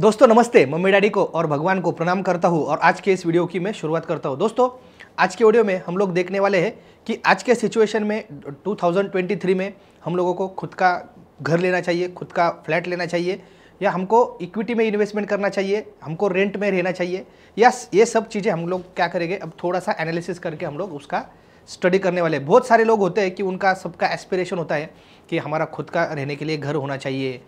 दोस्तों नमस्ते, mummy daddy को और भगवान को प्रणाम करता हूँ और आज के इस वीडियो की मैं शुरुआत करता हूँ। दोस्तों आज के वीडियो में हम लोग देखने वाले हैं कि आज के सिचुएशन में 2023 में हम लोगों को खुद का घर लेना चाहिए, खुद का फ्लैट लेना चाहिए, या हमको इक्विटी में इन्वेस्टमेंट करना चाहिए, हमको रेंट में रहना चाहिए, या ये सब चीज़ें हम लोग क्या करेंगे। अब थोड़ा सा एनालिसिस करके हम लोग उसका स्टडी करने वाले। बहुत सारे लोग होते हैं कि उनका सबका एस्पिरेशन होता है कि हमारा खुद का रहने के लिए घर होना चाहिए।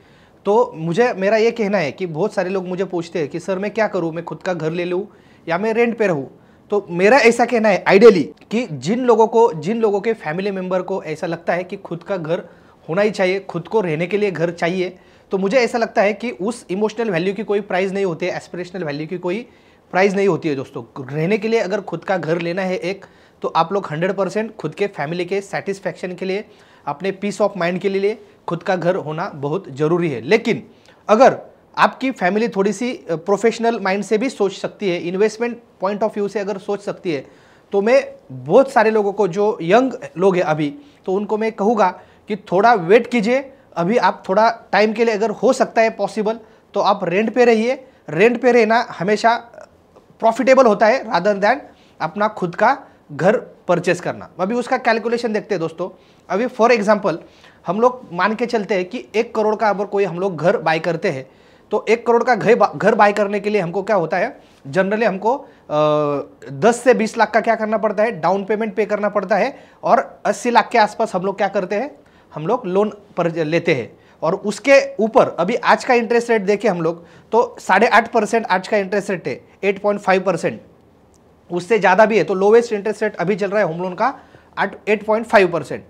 तो मेरा ये कहना है कि बहुत सारे लोग मुझे पूछते हैं कि सर मैं क्या करूं, मैं खुद का घर ले लूं या मैं रेंट पे रहूं। तो मेरा ऐसा कहना है आइडियली कि जिन लोगों के फैमिली मेंबर को ऐसा लगता है कि खुद का घर होना ही चाहिए, खुद को रहने के लिए घर चाहिए, तो मुझे ऐसा लगता है कि उस इमोशनल वैल्यू की कोई प्राइस नहीं होती है, एस्पिरेशनल वैल्यू की कोई प्राइस नहीं होती है। दोस्तों रहने के लिए अगर खुद का घर लेना है एक, तो आप लोग 100% खुद के फैमिली के सेटिस्फैक्शन के लिए, अपने पीस ऑफ माइंड के लिए खुद का घर होना बहुत ज़रूरी है। लेकिन अगर आपकी फैमिली थोड़ी सी प्रोफेशनल माइंड से भी सोच सकती है, इन्वेस्टमेंट पॉइंट ऑफ व्यू से अगर सोच सकती है, तो मैं बहुत सारे लोगों को, जो यंग लोग हैं अभी, तो उनको मैं कहूँगा कि थोड़ा वेट कीजिए। अभी आप थोड़ा टाइम के लिए अगर हो सकता है पॉसिबल, तो आप रेंट पे रहिए। रेंट पे रहना हमेशा प्रॉफिटेबल होता है रादर दैन अपना खुद का घर परचेस करना। अभी उसका कैलकुलेशन देखते हैं दोस्तों। अभी फॉर एग्जांपल हम लोग मान के चलते हैं कि 1 करोड़ का अगर कोई हम लोग घर बाय करते हैं, तो 1 करोड़ का घर बाय करने के लिए हमको क्या होता है, जनरली हमको 10 से 20 लाख का क्या करना पड़ता है, डाउन पेमेंट पे करना पड़ता है, और 80 लाख के आसपास हम लोग क्या करते हैं, हम लोग लोन पर लेते हैं। और उसके ऊपर अभी आज का इंटरेस्ट रेट देखें हम लोग, तो 8.5% आज का इंटरेस्ट रेट है, 8.5%, उससे ज़्यादा भी है। तो लोवेस्ट इंटरेस्ट रेट अभी चल रहा है होम लोन का 8.5%।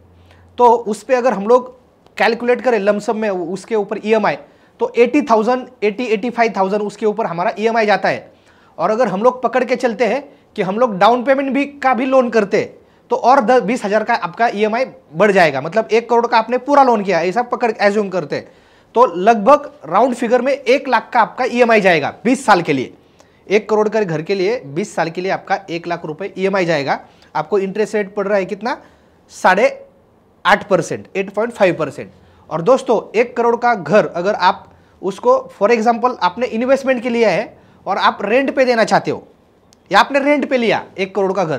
तो उस पर अगर हम लोग कैलकुलेट करें लमसम में उसके ऊपर EMI, तो 85,000 उसके ऊपर हमारा EMI जाता है। और अगर हम लोग पकड़ के चलते हैं कि हम लोग डाउन पेमेंट का भी लोन करते हैं, तो और 20,000 का आपका EMI बढ़ जाएगा। मतलब 1 करोड़ का आपने पूरा लोन किया, ऐसा पकड़ एज्यूम करते हैं, तो लगभग राउंड फिगर में 1 लाख का आपका EMI जाएगा 20 साल के लिए। 1 करोड़ का घर के लिए 20 साल के लिए आपका 1 लाख रुपए EMI जाएगा। आपको इंटरेस्ट रेट पड़ रहा है कितना, 8.5%, 8.5%। और दोस्तों 1 करोड़ का घर अगर आप उसको फॉर एग्जांपल आपने इन्वेस्टमेंट के लिए है और आप रेंट पे देना चाहते हो, या आपने रेंट पे लिया 1 करोड़ का घर,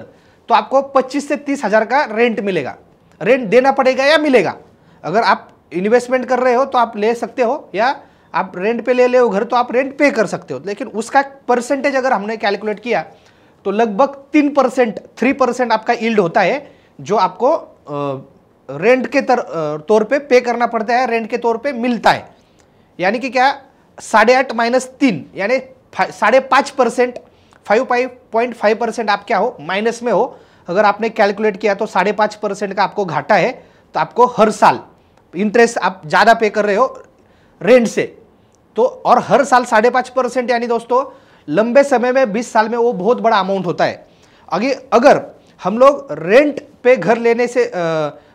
तो आपको 25 से 30 हज़ार का रेंट मिलेगा। रेंट देना पड़ेगा या मिलेगा। अगर आप इन्वेस्टमेंट कर रहे हो तो आप ले सकते हो, या आप रेंट पे ले हो घर, तो आप रेंट पे कर सकते हो। लेकिन उसका परसेंटेज अगर हमने कैलकुलेट किया, तो लगभग 3% आपका यील्ड होता है, जो आपको रेंट के तौर पे करना पड़ता है, रेंट के तौर पे मिलता है। यानी कि क्या, 8.5 - 3 यानी 5.5%, 5.5% आप क्या हो, माइनस में हो। अगर आपने कैलकुलेट किया तो 5.5% का आपको घाटा है। तो आपको हर साल इंटरेस्ट आप ज़्यादा पे कर रहे हो रेंट से, तो और हर साल 5.5% यानी दोस्तों लंबे समय में 20 साल में वो बहुत बड़ा अमाउंट होता है। अगर हम लोग रेंट पे घर लेने से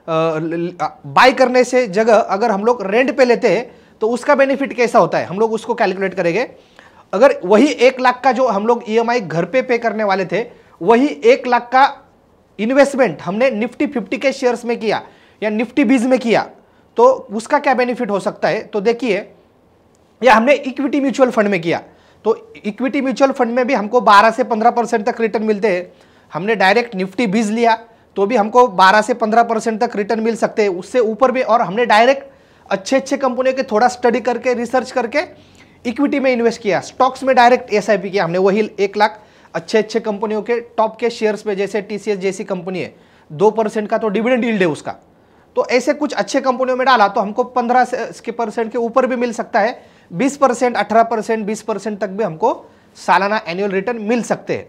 बाय करने से जगह अगर हम लोग रेंट पे लेते हैं, तो उसका बेनिफिट कैसा होता है, हम लोग उसको कैलकुलेट करेंगे। अगर वही 1 लाख का जो हम लोग EMI घर पे करने वाले थे, वही 1 लाख का इन्वेस्टमेंट हमने निफ्टी 50 के शेयर्स में किया या निफ्टी 20 में किया, तो उसका क्या बेनिफिट हो सकता है। तो देखिए, या हमने इक्विटी म्यूचुअल फंड में किया, तो इक्विटी म्यूचुअल फंड में भी हमको 12 से 15% तक रिटर्न मिलते हैं। हमने डायरेक्ट निफ्टी 20 लिया तो भी हमको 12 से 15% तक रिटर्न मिल सकते हैं, उससे ऊपर भी। और हमने डायरेक्ट अच्छे कंपनियों के थोड़ा स्टडी करके, रिसर्च करके इक्विटी में इन्वेस्ट किया, स्टॉक्स में डायरेक्ट SIP किया हमने, वही 1 लाख अच्छे कंपनियों के टॉप के शेयर्स पे, जैसे TCS जैसी कंपनी है, 2% का तो डिविडेंड यील्ड है उसका। तो ऐसे कुछ अच्छे कंपनियों में डाला तो हमको 15% के ऊपर भी मिल सकता है, 20%, 18%, 20% तक भी हमको सालाना एनुअल रिटर्न मिल सकते हैं।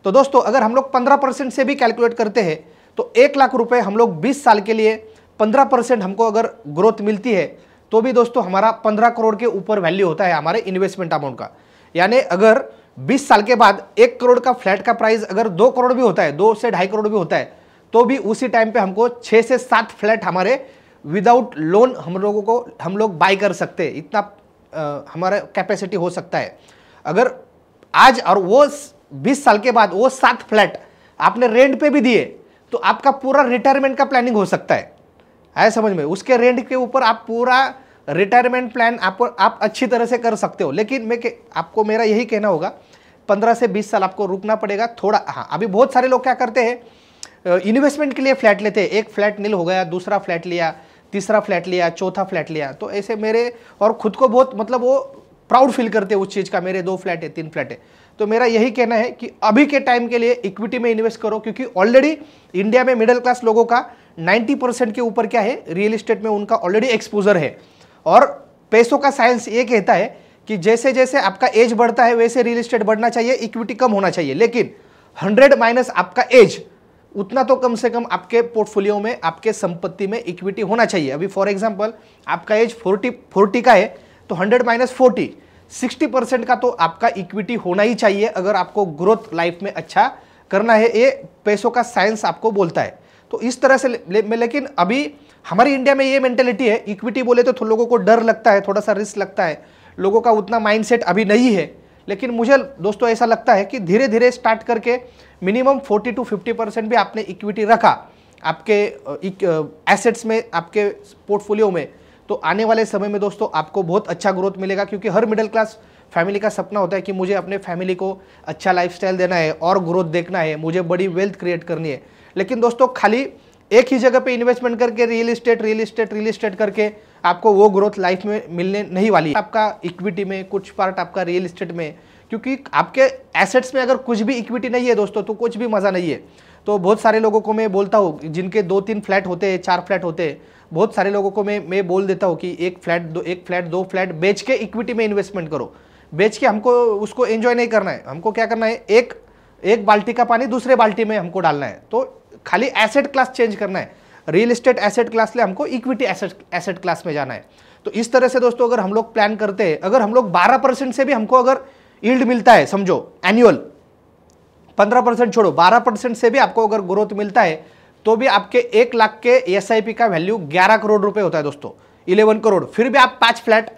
तो दोस्तों अगर हम लोग 15% से भी कैलकुलेट करते हैं, तो 1 लाख रुपए हम लोग 20 साल के लिए 15% हमको अगर ग्रोथ मिलती है, तो भी दोस्तों हमारा 15 करोड़ के ऊपर वैल्यू होता है हमारे इन्वेस्टमेंट अमाउंट का। यानी अगर 20 साल के बाद 1 करोड़ का फ्लैट का प्राइस अगर 2 करोड़ भी होता है, 2 से 2.5 करोड़ भी होता है, तो भी उसी टाइम पे हमको 6 से 7 फ्लैट हमारे विदाउट लोन हम लोग बाय कर सकते हैं। इतना हमारा कैपेसिटी हो सकता है। अगर आज और वो 20 साल के बाद वो 7 फ्लैट आपने रेंट पे भी दिए, तो आपका पूरा रिटायरमेंट का प्लानिंग हो सकता है समझ में। उसके रेंट के ऊपर आप पूरा रिटायरमेंट प्लान आप अच्छी तरह से कर सकते हो, लेकिन आपको मेरा यही कहना होगा 15 से 20 साल आपको रुकना पड़ेगा थोड़ा। हाँ, अभी बहुत सारे लोग क्या करते हैं, इन्वेस्टमेंट के लिए फ्लैट लेते हैं, एक फ्लैट नील हो गया, दूसरा फ्लैट लिया, तीसरा फ्लैट लिया, चौथा फ्लैट लिया, तो ऐसे मेरे और खुद को बहुत मतलब वो प्राउड फील करते हैं उस चीज़ का, मेरे 2 फ्लैट है, 3 फ्लैट है। तो मेरा यही कहना है कि अभी के टाइम के लिए इक्विटी में इन्वेस्ट करो, क्योंकि ऑलरेडी इंडिया में मिडिल क्लास लोगों का 90% के ऊपर क्या है, रियल एस्टेट में उनका ऑलरेडी एक्सपोजर है। और पैसों का साइंस ये कहता है कि जैसे जैसे आपका एज बढ़ता है वैसे रियल एस्टेट बढ़ना चाहिए, इक्विटी कम होना चाहिए, लेकिन 100 माइनस आपका एज, उतना तो कम से कम आपके पोर्टफोलियो में, आपके संपत्ति में इक्विटी होना चाहिए। अभी फॉर एग्जांपल आपका एज 40 का है, तो 100 माइनस 40, 60% का तो आपका इक्विटी होना ही चाहिए अगर आपको ग्रोथ लाइफ में अच्छा करना है, ये पैसों का साइंस आपको बोलता है। तो इस तरह से लेकिन अभी हमारी इंडिया में ये मेंटेलिटी है, इक्विटी बोले तो लोगों को डर लगता है, थोड़ा सा रिस्क लगता है, लोगों का उतना माइंडसेट अभी नहीं है। लेकिन मुझे दोस्तों ऐसा लगता है कि धीरे धीरे स्टार्ट करके मिनिमम 40 to 50% भी आपने इक्विटी रखा आपके एसेट्स में, आपके पोर्टफोलियो में, तो आने वाले समय में दोस्तों आपको बहुत अच्छा ग्रोथ मिलेगा। क्योंकि हर मिडिल क्लास फैमिली का सपना होता है कि मुझे अपने फैमिली को अच्छा लाइफस्टाइल देना है और ग्रोथ देखना है, मुझे बड़ी वेल्थ क्रिएट करनी है। लेकिन दोस्तों खाली एक ही जगह पे इन्वेस्टमेंट करके रियल एस्टेट करके आपको वो ग्रोथ लाइफ में मिलने नहीं वाली है। आपका इक्विटी में, कुछ पार्ट आपका रियल एस्टेट में, क्योंकि आपके एसेट्स में अगर कुछ भी इक्विटी नहीं है दोस्तों, तो कुछ भी मज़ा नहीं है। तो बहुत सारे लोगों को मैं बोलता हूँ जिनके 2-3 फ्लैट होते हैं, 4 फ्लैट होते हैं, बहुत सारे लोगों को मैं बोल देता हूँ कि एक फ्लैट 2 फ्लैट बेच के इक्विटी में इन्वेस्टमेंट करो। बेच के हमको उसको एंजॉय नहीं करना है, हमको क्या करना है, एक बाल्टी का पानी दूसरे बाल्टी में हमको डालना है। तो खाली एसेट क्लास चेंज करना है, रियल एस्टेट एसेट क्लास ले हमको इक्विटी एसेट क्लास में जाना है। तो इस तरह से दोस्तों अगर हम लोग प्लान करते हैं, अगर हम लोग 12% से भी हमको अगर यील्ड मिलता है, समझो एनुअल 15% छोड़ो, 12% से भी आपको अगर ग्रोथ मिलता है, तो भी आपके 1 लाख के एसआईपी का वैल्यू 11 करोड़ रुपए होता है दोस्तों, 11 करोड़। फिर भी आप 5 फ्लैट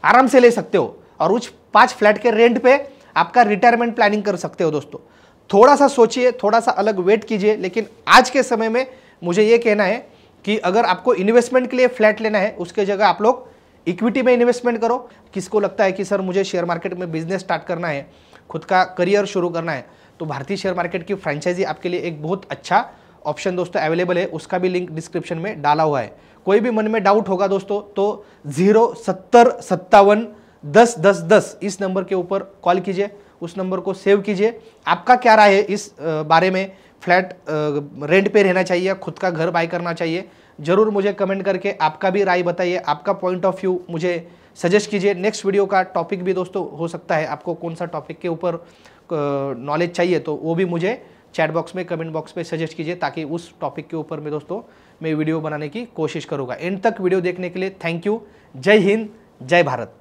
आराम से ले सकते हो और उस 5 फ्लैट के रेंट पे आपका रिटायरमेंट प्लानिंग कर सकते हो दोस्तों। थोड़ा सा सोचिए, थोड़ा सा अलग वेट कीजिए। लेकिन आज के समय में मुझे ये कहना है कि अगर आपको इन्वेस्टमेंट के लिए फ्लैट लेना है, उसके जगह आप लोग इक्विटी में इन्वेस्टमेंट करो। किसको लगता है कि सर मुझे शेयर मार्केट में बिजनेस स्टार्ट करना है, खुद का करियर शुरू करना है, तो भारतीय शेयर मार्केट की फ्रेंचाइजी आपके लिए एक बहुत अच्छा ऑप्शन दोस्तों अवेलेबल है। उसका भी लिंक डिस्क्रिप्शन में डाला हुआ है। कोई भी मन में डाउट होगा दोस्तों तो 07057101010 इस नंबर के ऊपर कॉल कीजिए, उस नंबर को सेव कीजिए। आपका क्या राय है इस बारे में, फ्लैट रेंट पे रहना चाहिए, खुद का घर बाय करना चाहिए, जरूर मुझे कमेंट करके आपका भी राय बताइए, आपका पॉइंट ऑफ व्यू मुझे सजेस्ट कीजिए। नेक्स्ट वीडियो का टॉपिक भी दोस्तों हो सकता है, आपको कौन सा टॉपिक के ऊपर नॉलेज चाहिए तो वो भी मुझे चैट बॉक्स में, कमेंट बॉक्स में सजेस्ट कीजिए, ताकि उस टॉपिक के ऊपर में दोस्तों मैं वीडियो बनाने की कोशिश करूँगा। एंड तक वीडियो देखने के लिए थैंक यू। जय हिंद, जय भारत।